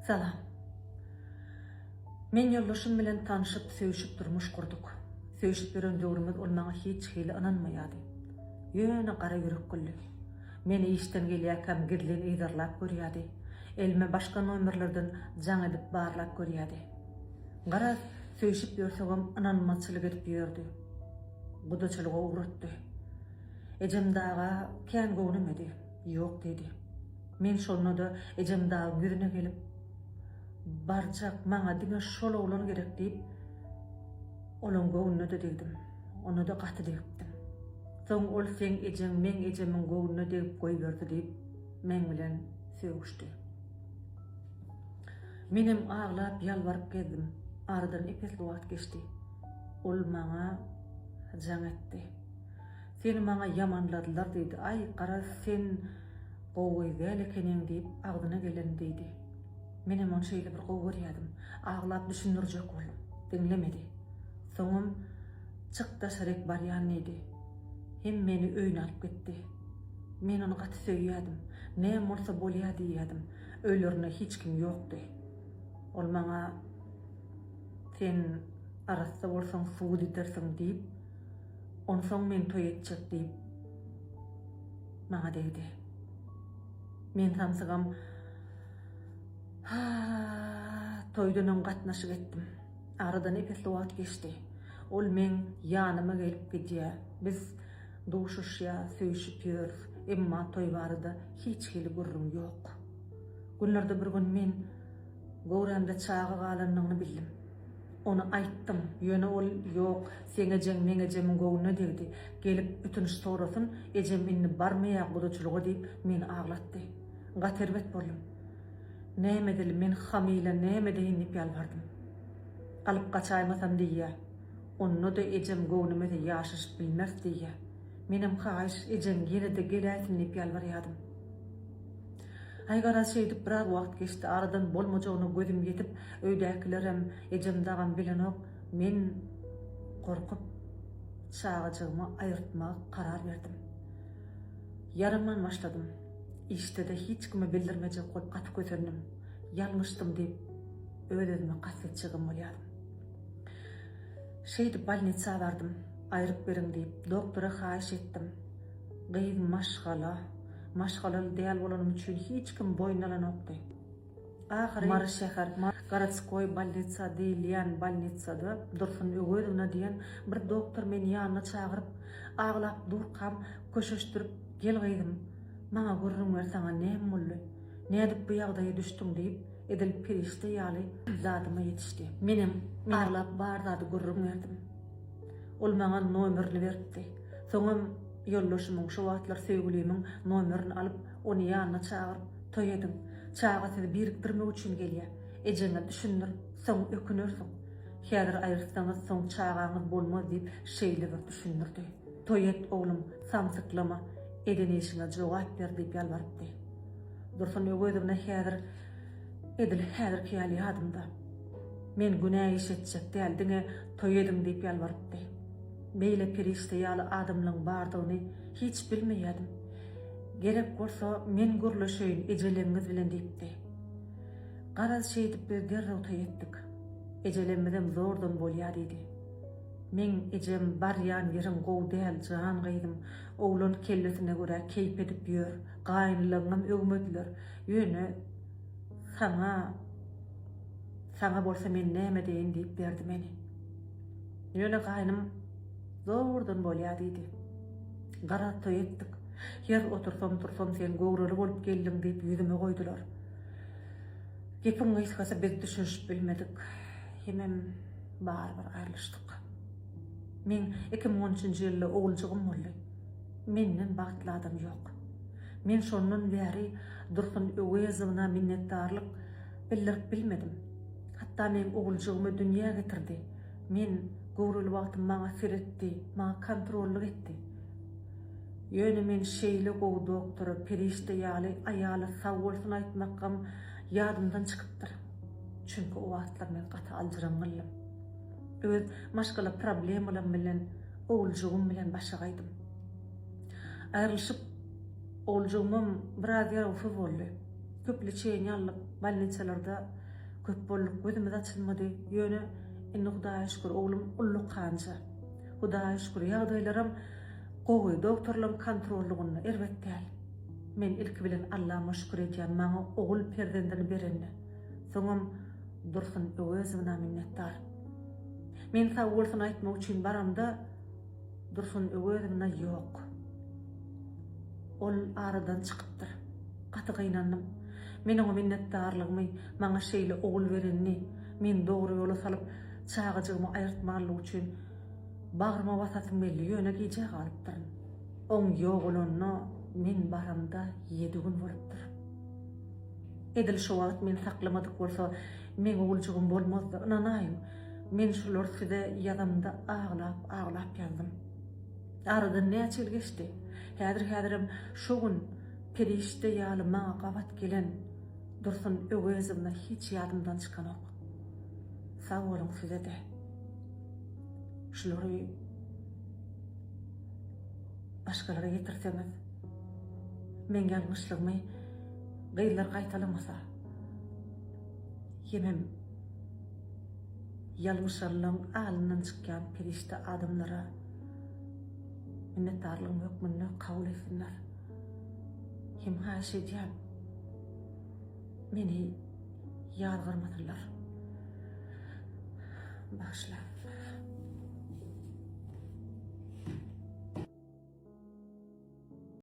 Salam. Men yoldaşım bilen tanışıp, söýüşip durmuş kurduk. Söýüşip beren döwrümüz ol maňa hiç hili ynanmaýardy. Ýöne gara ýürekli. Meni işten gelýärkem girlen eýdarlap görýärdi. Elime başga nomerlerden jaň edip barlap görýärdi. Gara söýüşip ýörsegem ynanmaçylyk edip ýördi. Budaçylyga uğratdy. Ejem daga kän gownemedi. Ýok dedi. Men şolna da ejem daga girine gelip barjak maňa diňe şol oglan gerek diýip olan gowuna da dedim. Onu da gaty diýipdim. Soň ol sen ejem men ejemin gowuna diýip goýberdi diýip men bilen söýüşdi. Menim ağlap ýalbaryp geldim. Aradan epes wagt geçdi. Ol maňa jaň etdi. Seni maňa ýamanladylar diýdi. Ay gara sen gowy gelekeniň diýip agdyna gelen diýdi. Menem on şeýle bir gowy görýärdim. Ağlap düşünürjek boldum. Dinlemedi. Soňum çykda şerek barýan idi. Hem meni öýüne alyp gitdi. Men onu gaty söýýärdim. Näme bolsa bolýar diýärdim. Öýlerine hiç kim ýokdy. Ol maňa sen arasda bolsaň suw ditersiň diýip, onsoň men toý etjek diýip maňa diýdi. Men samsygam toýdan on gatnaşyk etdim. Aradan epes wagt geçdi. Ol men ýanyma gelip gidýär. Biz duşuşýa, söýüşip ýör. Emma toý barada hiç hili gurrun ýok. Günlerde bir gün men gowramda çağa galanyny bildim. Onu aýtdym. Ýöne ol ýok, sen ejem men ejemin gowuna dedi. Gelip ütünüş sorasyn, ejem inni barmaýak budaçylyga diýip meni aglatdy. Gaterbet boldum. Näme dilim men hamile näme diýip ýalbardım. Alyp gaçaýmasam diýär. Onu da ejem gownumy ýaşyş bilmez diýär. Menim haýyş ejem ýene-de geläsin diýip ýalbarýardym. Aýgara şeýdip bir wagt geçdi. Aradan bolmajagyny gözüm ýetip, öýdäkilerem ejem dagam bilenok, men korkup çağajygymy aýyrtmaga karar berdim. Yarımdan başladım. İşte de hiç kime bildirmejek bolup gaty köterdim. Ýalňyşdym diýip özüme gasetçigim bolýardım. Şeýdi balnitsa bardym. Aýryp beriň diýip doktora haýyş etdim. Gyýy maşgalaly däl bolanym üçin hiç kim boýnalanokdy. Ahary Mary şäher Garatskoy balnitsa diýilýän balnitsada Dursun Ögödowna diýen bir doktor meni ýanyna çagyryp aglap durkam köşeşdirip gelýärdim. Maňa gurrun bersaňa näme boldy? Nädip bu ýagdaýa düşdüň diýip edil perişte ýaly zadyma ýetişdi. Menim arlap barzady gurrun berdim. Ol maňa nomerini berdi. Soňam ýoldaşymyň şu wagtlar söýgülimiň nomerini alyp onu ýanyna çagyryp toýadyň. Çagasy birikdirmek üçin gelýär. Ejeňe düşünür, soň ökünürsiň. Häzir aýyrsaňyz soň çagaňyz bolmaz diýip şeýle bir düşünürdi. Toýat oglum, samsyklama, edenişine jogap ber diýip ýalbarypdy. Dursun Ögödowna häzir kýaly adamda. Men günäh iş etjek däldiňe toýadym diýip ýalbarypdy. Beýle perişte ýaly adamlaryň bardygyny hiç bilmeýärdim. Gerek bolsa men gürleşeýin ejeleňiz bilen diýipdi. Garaz şeýdip bir derrew toýatdyk. Ejelemizem zordan bolýar idi. Men ejem barýan ýerim gow däl jan gaýdym. Oglan kellesine görä keýp edip ýör. Gaýnlaryňam ögmediler. Ýöne sana bolsa men näme deýin diýip berdi meni. Ýöne gaýnym zordan bolýar idi. Gara toýatdyk. Yer otursam sen gowraly bolup geldiň diýip ýüzüme goýdular. Gepiň ýyskasa biz düşünüp bilmedik. Hemem bar aýrylyşdyk. Men 2013-nji ýylda oğulcugum boldy. Menden bagtly adam ýok. Men şondan bäri Dursun Ögödowna minnetdarlyk bildirip bilmedim. Hatda men oğulcugumy dünýä getirdi. Men gowraly wagtym maňa siretdi, maňa kontrollyk etdi. Ýöne men şeýle gowy doktory perişte ýaly aýaly sag bolsun aýtmakam ýadymdan çykypdyr. Çünki o wagtlar men gaty aldyranlym. Öz maşgala problemalarim bilen oğulcugum bilen başagaýdym. Aýrylyşyp oğulcugum biraz ýarawsuz boldy. köpli çeýini alyp balnitsalarda köp bolluk gözüme açylmady. Ýöne inni Hudaýa şükür oglum ulluk kança. Hudaýa şükür ýagdaýlarym gowy doktorlaryň kontrollugyna erbet däl. Men ilk bilen Allah'a şükür edýän maňa ogul perdendini berenine. Soňam Dursun Öwezowna minnetdar. Men sag bolsun aýtmak üçin baramda Dursun Öwezowna ýok. Ol aradan çykypdyr. Gaty gynandym. Mening o minnetdarlygymy maňa şeýle ogul berenini men dogry ýola salyp çagyjygymy aýyrtmalyk üçin bagryma basatym belli ýöne gije galypdyr. Oň ýok bolanyna men baramda 7 gün bolupdyr. Edil şu wagt men saklamadyk bolsa men ogulçygym bolmazdy. Inanaýym. Men şular size ýadamda aglap ýazdym. Aradan näçe ýyl geçdi. Häzir şu gün perişde ýaly maňa gabat gelen Dursun Öwezowna hiç ýadymdan çykanok. Sag boluň size de. Şulary başgalara getirseňiz, men gelmişligimi gaýlar gaýtalamasa, yemem ýalmışarlaryň alyndan çykýan perişde adamlara minnetdarlygym hökmünde kabul etsinler. Hem haş edýän meni ýargyrmadylar. Başla.